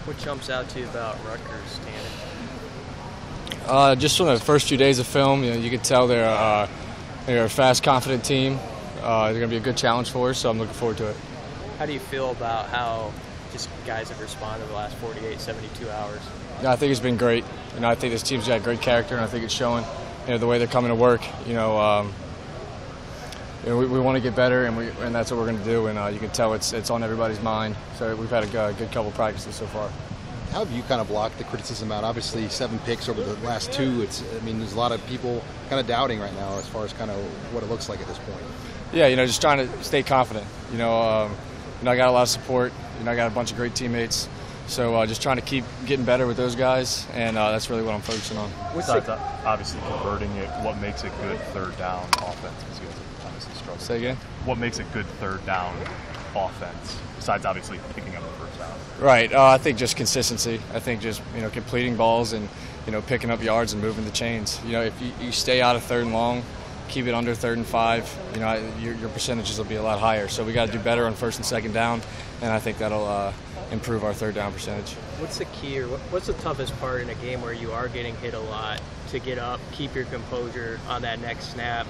What jumps out to you about Rutgers, Tanner? Just from the first few days of film, you can tell they're a fast, confident team. They're going to be a good challenge for us, so I'm looking forward to it. How do you feel about how just guys have responded the last 48, 72 hours? Yeah, I think it's been great. I think this team's got great character, and I think it's showing. The way they're coming to work. We want to get better, and that's what we're going to do. And you can tell it's on everybody's mind. So we've had a good couple practices so far. How have you kind of blocked the criticism out? Obviously, 7 picks over the last 2. There's a lot of people kind of doubting right now as far as kind of what it looks like at this point. Yeah, just trying to stay confident. I got a lot of support. I got a bunch of great teammates. So just trying to keep getting better with those guys, and that's really what I'm focusing on. Besides obviously converting it, what makes a good third down offense? Because you guys have obviously struggled. Say again? What makes a good third down offense, besides obviously picking up the first down? Right. I think just consistency. I think just completing balls and picking up yards and moving the chains. If you stay out of 3rd and long, keep it under 3rd and 5, your percentages will be a lot higher. So we got to do better on 1st and 2nd down, and I think that'll improve our 3rd down percentage. What's the key, or what's the toughest part in a game where you are getting hit a lot to get up, keep your composure on that next snap?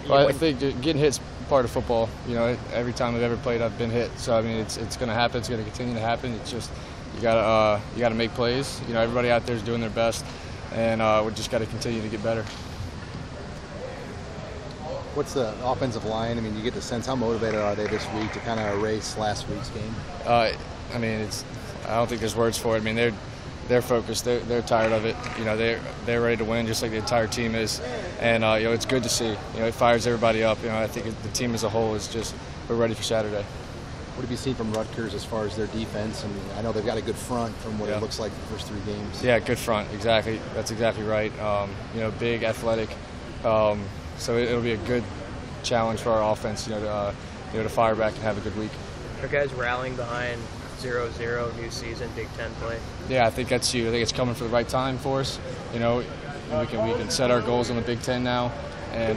Well, I think getting hit's part of football. Every time I've ever played, I've been hit. So it's going to happen. It's going to continue to happen. It's just you gotta make plays. Everybody out there is doing their best, and we just got to continue to get better. What's the offensive line? You get the sense, how motivated are they this week to kind of erase last week's game? I don't think there's words for it. They're focused. They're tired of it. They're ready to win, just like the entire team is. And it's good to see. It fires everybody up. I think the team as a whole is just we're ready for Saturday. What have you seen from Rutgers as far as their defense? I know they've got a good front from what it looks like the first 3 games. Yeah, good front. Exactly. That's exactly right. Big, athletic. So it'll be a good challenge for our offense. To fire back and have a good week. Are guys rallying behind 0-0 new season Big Ten play? Yeah, I think that's huge. I think it's coming for the right time for us. We can set our goals in the Big Ten now, and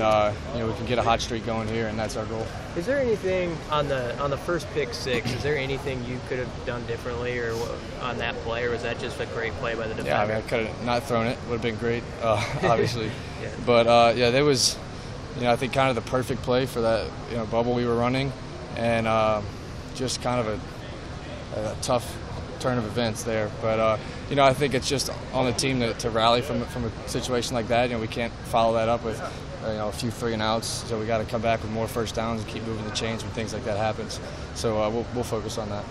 we can get a hot streak going here, and that's our goal. Is there anything on the first pick 6? Is there anything you could have done differently or on that play, or was that just a great play by the defender? Yeah, I could have not thrown it. Would have been great, obviously. Yeah. But there was, I think kind of the perfect play for that bubble we were running, and just kind of a tough turn of events there. But I think it's just on the team to rally from a situation like that. We can't follow that up with a few 3 and outs, so we got to come back with more first downs and keep moving the chains when things like that happens. So we'll focus on that.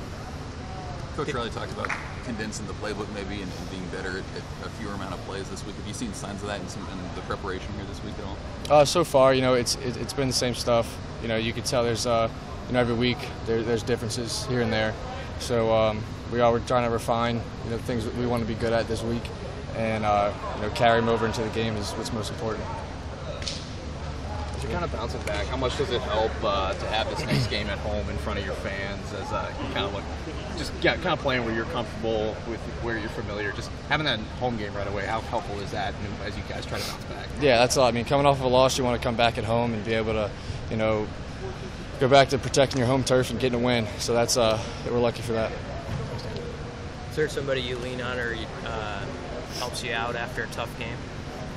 Coach Riley talked about condensing the playbook maybe and being better at a fewer amount of plays this week. Have you seen signs of that in the preparation here this week at all? So far, it's been the same stuff. You can tell there's every week there's differences here and there. So we're trying to refine things that we want to be good at this week, and carry them over into the game is what's most important. As you're kind of bouncing back, how much does it help to have this next game at home in front of your fans as you kind of look, kind of playing where you're comfortable with, where you're familiar, just having that home game right away? How helpful is that as you guys try to bounce back? Yeah, that's a lot. Coming off of a loss, you want to come back at home and be able to, go back to protecting your home turf and getting a win. So that's we're lucky for that. Is there somebody you lean on or helps you out after a tough game?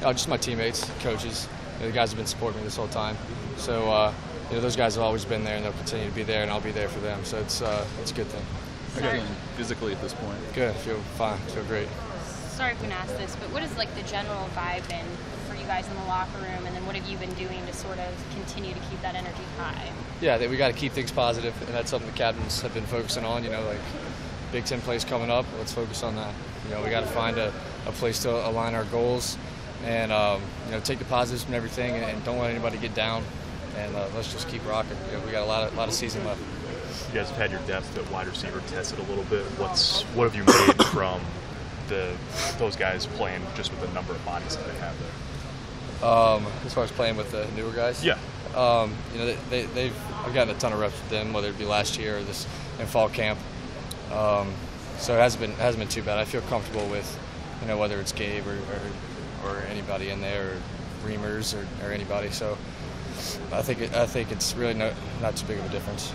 Just my teammates, coaches. The guys have been supporting me this whole time. So those guys have always been there, and they'll continue to be there, and I'll be there for them. So it's a good thing. How are you feeling physically at this point? Good. I feel fine. I feel great. Sorry if we can ask this, but what is the general vibe been for you guys in the locker room, and then what have you been doing to sort of continue to keep that energy high? Yeah, we got to keep things positive, and that's something the captains have been focusing on. Big Ten plays coming up. Let's focus on that. We got to find a place to align our goals, and take the positives from everything, and don't let anybody get down. And let's just keep rocking. We got a lot of season left. You guys have had your depth at wide receiver tested a little bit. What have you made from those guys playing just with the number of bodies that they have there? As far as playing with the newer guys? Yeah. I've gotten a ton of reps with them, whether it be last year or this in fall camp. So it hasn't been too bad. I feel comfortable with, whether it's Gabe or anybody in there, or Reamers or anybody. So I think it's really not too big of a difference.